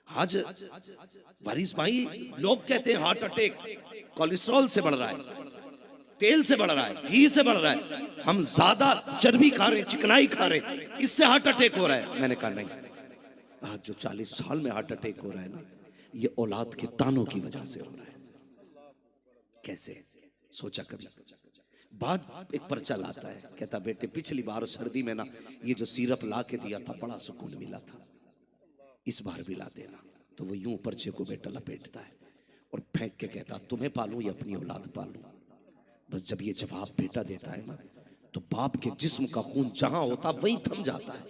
आज वारिस भाई, लोग कहते हैं हार्ट अटैक कोलेस्ट्रॉल से बढ़ रहा है, तेल से बढ़ रहा है, घी से बढ़ रहा है, हम ज्यादा चर्बी खा रहे हैं, चिकनाई खा रहे हैं, इससे हार्ट अटैक हो रहा है। मैंने कहा नहीं, आज जो 40 साल में हार्ट अटैक हो रहा है ना, ये औलाद के तानों की वजह से हो रहा है। कैसे सोचा कभी? बाद एक पर्चा लाता है, कहता बेटे पिछली बार सर्दी में ना ये जो सिरप ला के दिया था बड़ा सुकून मिला था, इस बार भी ला देना। तो वो यूं पर्चे को बेटा लपेटता है और फेंक के कहता तुम्हें पालूं या अपनी औलाद पालूं। बस जब ये जवाब बेटा देता है ना, तो बाप के जिस्म का खून जहां होता वहीं थम जाता है।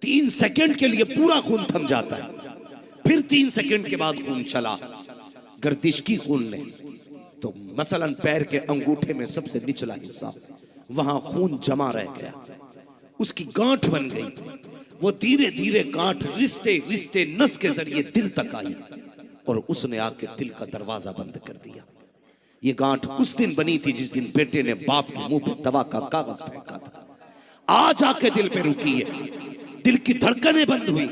3 सेकंड के लिए पूरा खून थम जाता है, फिर 3 सेकंड के बाद खून चला, गर्दिश की खून ने। तो मसलन पैर के अंगूठे में सबसे निचला हिस्सा, वहां खून जमा रह गया, उसकी गांठ बन गई। वो धीरे धीरे गांठ रिश्ते रिश्ते नस के जरिए दिल तक आई और उसने आके दिल का दरवाजा बंद कर दिया। ये गांठ उस दिन बनी थी जिस दिन बेटे ने बाप के मुंह पे दवा का कागज फेंका था। आज आके दिल पे रुकी है, दिल की धड़कनें बंद हुई।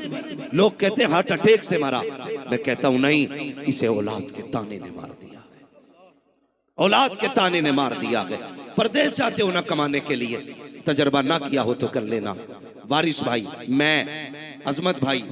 लोग कहते हैं हार्ट अटैक से मरा, मैं कहता हूं नहीं, इसे औलाद के ताने ने मार दिया, औलाद के ताने ने मार दिया है। परदेश जाते हो ना कमाने के लिए, तजर्बा ना किया हो तो कर लेना। वारिस भाई, मैं, अजमत भाई,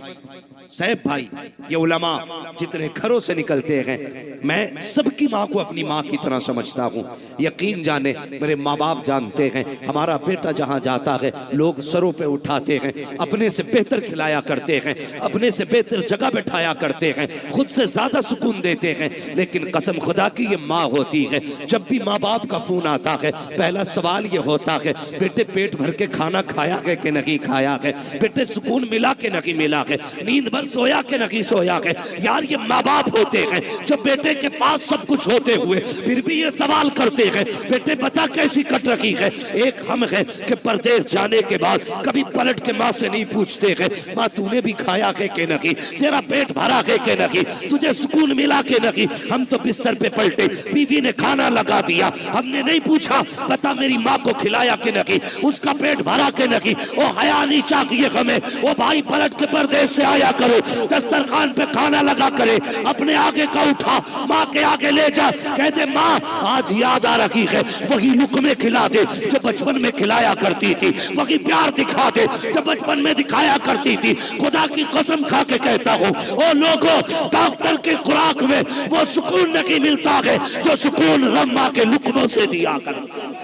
सैफ भाई, ये उलमा जितने घरों से निकलते हैं, मैं सबकी माँ को अपनी माँ की तरह समझता हूँ। यकीन जाने मेरे माँ बाप जानते हैं, हमारा बेटा जहाँ जाता है लोग सरों पे उठाते हैं, अपने से बेहतर खिलाया करते हैं, अपने से बेहतर जगह बैठाया करते हैं, खुद से ज्यादा सुकून देते हैं। लेकिन कसम खुदा की ये माँ होती है, जब भी माँ बाप का फोन आता है पहला सवाल ये होता है बेटे पेट भर के खाना खाया है कि नहीं खाया है, बेटे सुकून मिला के नहीं मिला है, नींद भर सोया के नहीं सोया है। यार ये माँ बाप होते हैं जो बेटे के पास सब कुछ होते हुए फिर भी ये सवाल करते हैं बेटे बता कैसी कट रखी है। एक हम है कि परदेश जाने के बाद कभी पलट के माँ से नहीं पूछते हैं माँ तूने भी खाया है कि नहीं, तेरा पेट भरा है कि नहीं, तुझे सुकून मिला के नहीं। हम तो बिस्तर पे पलटे, बीवी ने खाना लगा दिया, हमने नहीं पूछा बता मेरी माँ को खिलाया कि नहीं, उसका पेट भरा के नहीं। वो हया नहीं चाहिए हमें, वो भाई पलट के परदेश से आया करो, दस्तरखान पे खाना लगा करे, अपने आगे का उठा माँ के आगे ले जा, कहते माँ आज याद आ रही है, वही लुकमे खिला दे जो बचपन में खिलाया करती थी, वही प्यार दिखा दे जो बचपन में दिखाया करती थी। खुदा की कसम खा के कहता हूँ ओ लोगों, डॉक्टर की खुराक में वो सुकून नहीं मिलता है जो सुकून रम्मा के लुकमों से दिया करता है।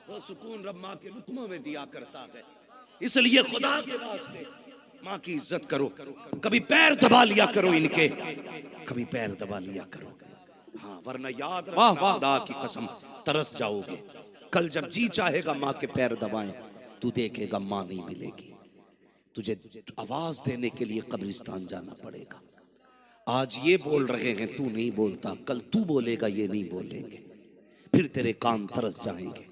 वो सुकून रम्मा के लुकमों में दिया करता है। इसलिए खुदा के वास्ते माँ की इज्जत करो, कभी पैर दबा लिया करो इनके, कभी पैर दबा लिया करो। हाँ वरना याद रखना खुदा की कसम तरस जाओगे। कल जब जी चाहेगा माँ के पैर दबाएं, तू देखेगा माँ नहीं मिलेगी, तुझे आवाज देने के लिए कब्रिस्तान जाना पड़ेगा। आज ये बोल रहे हैं तू नहीं बोलता, कल तू बोलेगा ये नहीं बोलेंगे, फिर तेरे कान तरस जाएंगे,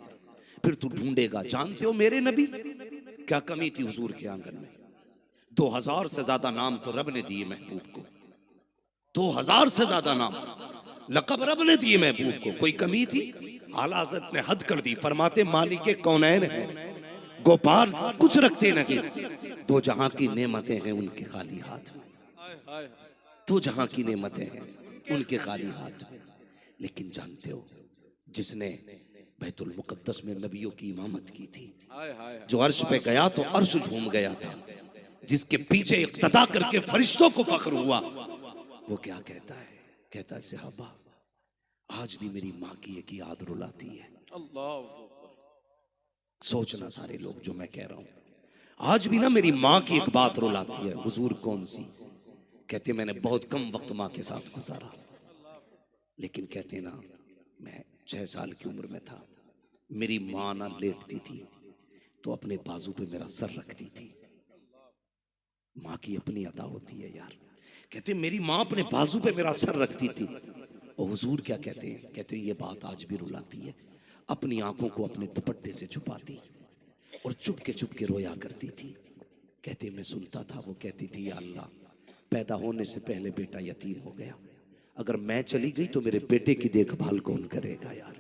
फिर तू ढूंढेगा। जानते हो मेरे नबी क्या कमी थी हुजूर के आंगन में? 2000 से ज्यादा नाम तो रब ने दिए महबूब को, 2000 से ज्यादा नाम लक़ब रब ने दिए महबूब को, कोई कमी थी? आला हज़रत ने हद कर दी, फरमाते मालिक कौनैन है, गोपाल कुछ रखते नहीं, दो जहां की नेमतें हैं उनके खाली हाथ में, दो जहां की नेमतें हैं उनके खाली हाथ में। लेकिन जानते हो जिसने बैतुल मुक़द्दस में नबियों की इमामत की थी, जो अर्श पे गया तो अर्श झूम गया था, जिसके पीछे इक्तदा करके फरिश्तों को फख्र हुआ, वो क्या कहता है? कहता है सहाबा आज भी मेरी माँ की एक याद रुलाती है। सोचना सारे लोग जो मैं कह रहा हूं, आज भी ना मेरी माँ की एक बात रुलाती है। हुजूर कौन सी? कहते मैंने बहुत कम वक्त माँ के साथ गुजारा, लेकिन कहते ना मैं 6 साल की उम्र में था, मेरी माँ ना लेटती थी तो अपने बाजू पे मेरा सर रखती थी। माँ की अपनी अदा होती है यार। कहते मेरी माँ अपने बाजू पे मेरा सर रखती थी। और हुजूर क्या कहते हैं? कहते ये बात आज भी रुलाती है। अपनी आंखों को अपने दुपट्टे से छुपाती और चुप के रोया करती थी। कहते मैं सुनता था वो कहती थी या अल्लाह पैदा होने से पहले बेटा यतीम हो गया, अगर मैं चली गई तो मेरे बेटे की देखभाल कौन करेगा? यार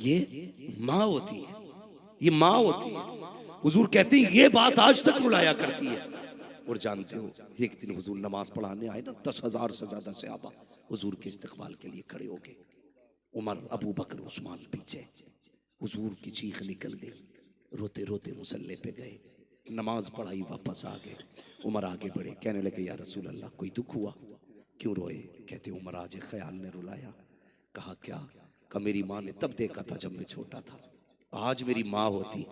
ये माँ होती है, ये माँ होती है। हुजूर कहते हैं ये बात आज तक रुलाया करती है। और जानते हो एक दिन हुजूर नमाज पढ़ाने आए ना, 10,000 से ज्यादा सहाबा हुजूर के इस्तकबाल के लिए खड़े हो गए। उमर, अबू बकर, उस्मान पीछे। हुजूर की चीख निकल गई, रोते रोते मुसल्ले पे गए, नमाज पढ़ाई, वापस आ गए। उमर आगे बढ़े, कहने लगे या रसूल अल्लाह कोई दुख हुआ, क्यों रोए? कहते उमर आज एक ख्याल ने रुलाया। कहा क्या? कहा मेरी माँ ने तब देखा था जब मैं छोटा था, आज मेरी माँ होती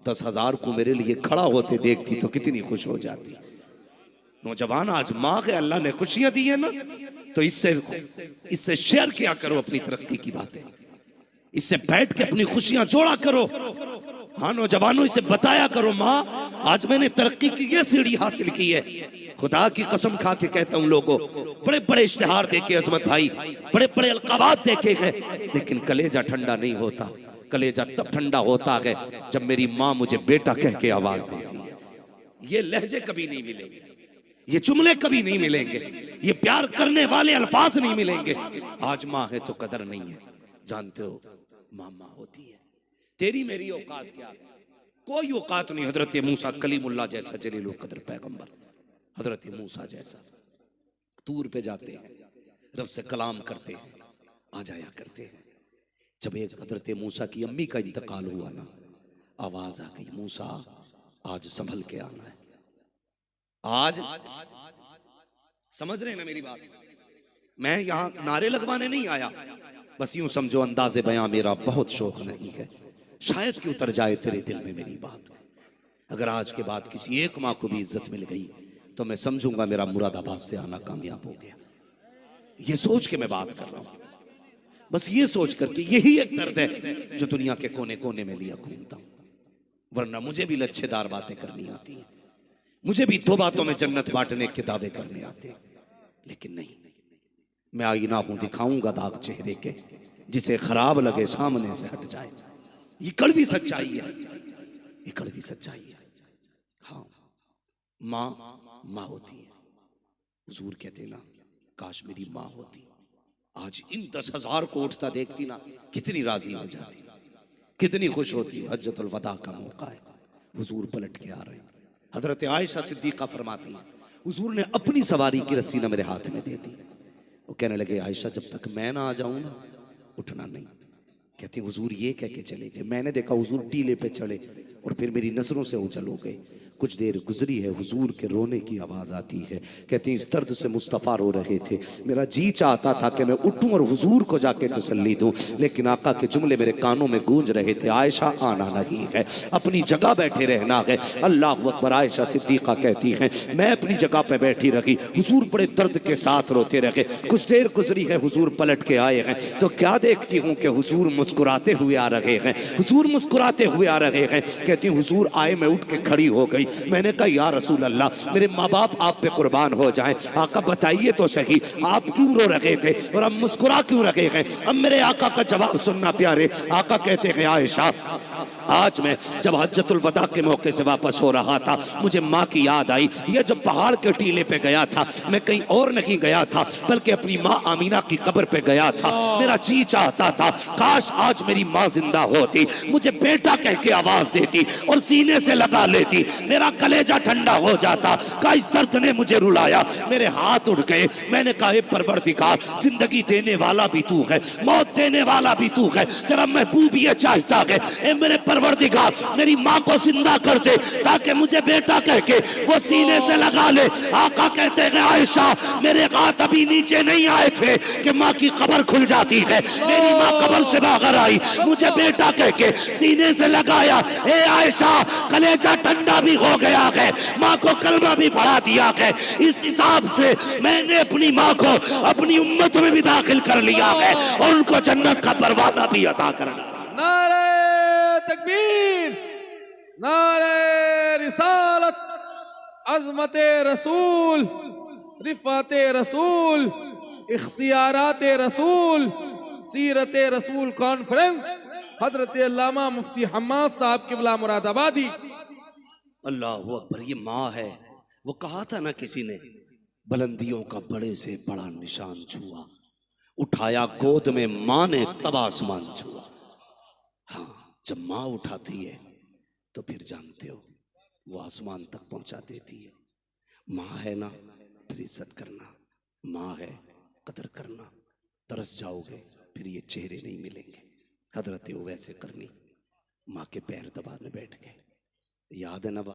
10,000 को मेरे लिए खड़ा होते देखती तो कितनी खुश हो जाती। नौजवान, आज माँ के अल्लाह ने खुशियां दी है ना, तो इससे शेयर किया करो अपनी तरक्की की बातें, इससे बैठ के अपनी खुशियां जोड़ा करो। हाँ नौजवानों, इसे बताया करो माँ आज मैंने तरक्की की ये सीढ़ी हासिल की है। खुदा की कसम खा के कहता हूं, लोगों बड़े बड़े इश्तिहार देखे अजमत भाई, बड़े बड़े अलकाबात देखे गए, लेकिन कलेजा ठंडा नहीं होता। कलेजा तब ठंडा होता है जब मेरी माँ मुझे बेटा कह के आवाज देती है। ये लहजे कभी नहीं मिलेंगे, ये जुमले कभी नहीं मिलेंगे, ये प्यार करने वाले अल्फाज नहीं मिलेंगे। आज माँ है तो कदर नहीं है। जानते हो माँ माँ होती है। तेरी मेरी औकात क्या है? कोई औकात नहीं। हजरत मूसा कलीमुल्लाह जैसा जलीलुल कदर पैगंबर, हजरत मूसा जैसा तूर पे जाते हैं, रब से कलाम करते हैं, आ जाया करते हैं। जब एक हजरत मूसा की अम्मी का इंतकाल हुआ ना, आवाज आ गई, मूसा आज संभल के आना है। आज समझ रहे हैं ना मेरी बात? मैं यहां नारे लगवाने नहीं आया, बस यूं समझो अंदाज़े बयां मेरा बहुत शौक नहीं है, शायद कि उतर जाए तेरे दिल में मेरी बात। अगर आज के बाद किसी एक माँ को भी इज्जत मिल गई तो मैं समझूंगा मेरा मुरादाबाद से आना कामयाब हो गया। ये सोच के मैं बात कर रहा हूं, बस ये सोच करके। यही एक दर्द है जो दुनिया के कोने कोने में लिया घूमता हूं। वरना मुझे भी लच्छेदार बातें करनी आती हैं, मुझे भी दो बातों में जन्नत बांटने के दावे करने आते हैं, लेकिन नहीं, मैं आईना हूं, दिखाऊंगा दाग चेहरे के, जिसे खराब लगे सामने से हट जाए। ये कड़वी सच्चाई है, ये कड़वी सच्चाई है। हाँ, माँ माँ होती है। हुजूर कहते ना, काश मेरी माँ होती, आज इन 10,000 को उठता देखती ना, कितनी राजी हो जाती, कितनी खुश होती। हज्जतुल वदा का मौका है, हुजूर पलट के आ रहे हैं। हजरत आयशा सिद्दीका फरमाती हैं, हुजूर ने अपनी सवारी की रस्सी ना मेरे हाथ में दे दी। वो कहने लगे, आयशा जब तक मैं ना आ जाऊं ना उठना नहीं। कहती हुजूर ये कह के चले गए। मैंने देखा हुजूर टीले पे चढ़े और फिर मेरी नजरों से ओझल हो गए। कुछ देर गुजरी है, हुजूर के रोने की आवाज आती है। कहती इस दर्द से मुस्तफ़ा रो रहे थे, मेरा जी चाहता था कि मैं उठूं और हुजूर को जाके तसल्ली दूं, लेकिन आका के जुमले मेरे कानों में गूंज रहे थे, आयशा आना नहीं है, अपनी जगह बैठे रहना है। अल्लाह अकबर। आयशा सिद्दीका कहती हैं, मैं अपनी जगह पे बैठी रही, हुजूर बड़े दर्द के साथ रोते रहे। कुछ देर गुजरी है, हुजूर पलट के आए हैं तो क्या देखती हूँ कि हुजूर मुस्कुराते हुए आ रहे हैं, हुजूर मुस्कुराते हुए आ रहे हैं। कहती हुजूर आए, मैं उठ के खड़ी हो गई। मैंने कहा या रसूल अल्लाह, मेरे माँ बाप आप पे कुर्बान हो जाएं, आका बताइए तो सही आप क्यों रो रहे थे और अब मुस्कुरा क्यों रहे हैं? अब मेरे आका का जवाब सुनना प्यारे। आका कहते हैं, आयशा आज मैं जब हज्जतुल वदा के मौके से वापस हो रहा था, मुझे माँ की याद आई। ये जब पहाड़ के टीले पे गया था, मैं कहीं और नहीं गया था बल्कि अपनी माँ आमीना की कब्र पे गया था। मेरा जी चाहता था काश आज मेरी माँ जिंदा होती, मुझे बेटा कह के आवाज देती और सीने से लगा लेती, मेरा कलेजा ठंडा हो जाता। का इस दर्द ने मुझे रुलाया, मेरे हाथ उठ गए। मैंने कहा परवरदिगार, जिंदगी देने वाला भी तू है, मौत देने वाला भी तू है, तेरा महबूब ये चाहता है ए मेरे परवरदिगार मेरी माँ को जिंदा कर दे ताकि मुझे बेटा कह के वो सीने से लगा ले। आका कहते हैं, आयशा मेरे हाथ अभी नीचे नहीं आए थे कि माँ की कब्र खुल जाती है। मेरी माँ कब्र से बाहर आई, मुझे बेटा कह के सीने से लगाया। ए आयशा कलेजा ठंडा भी हो गया है, माँ को कलमा भी पढ़ा दिया है। इस हिसाब से मैंने अपनी माँ को अपनी उम्मत में भी दाखिल कर लिया है और उनको जन्नत का परवाना भी अता करना। नारे तकबीर, नारे रिसालत, अज़मते रसूल, रिफ़ाते रसूल, इख्तियाराते रसूल, सीरते रसूल कॉन्फ्रेंस, हजरत अल्लामा मुफ्ती हम्माद साहब क़िबला मुरादाबादी। अल्लाह अकबर। ये माँ है, वो कहा था ना किसी ने, बुलंदियों का बड़े से बड़ा निशान छुआ, उठाया गोद में माँ ने तब आसमान छुआ। हाँ, जब माँ उठाती है तो फिर जानते हो वो आसमान तक पहुंचा देती है। माँ है ना, फिर इज्जत करना, माँ है कदर करना। तरस जाओगे फिर ये चेहरे नहीं मिलेंगे। हजरत वैसे करनी, माँ के पैर दबाने बैठ गए, याद है ना।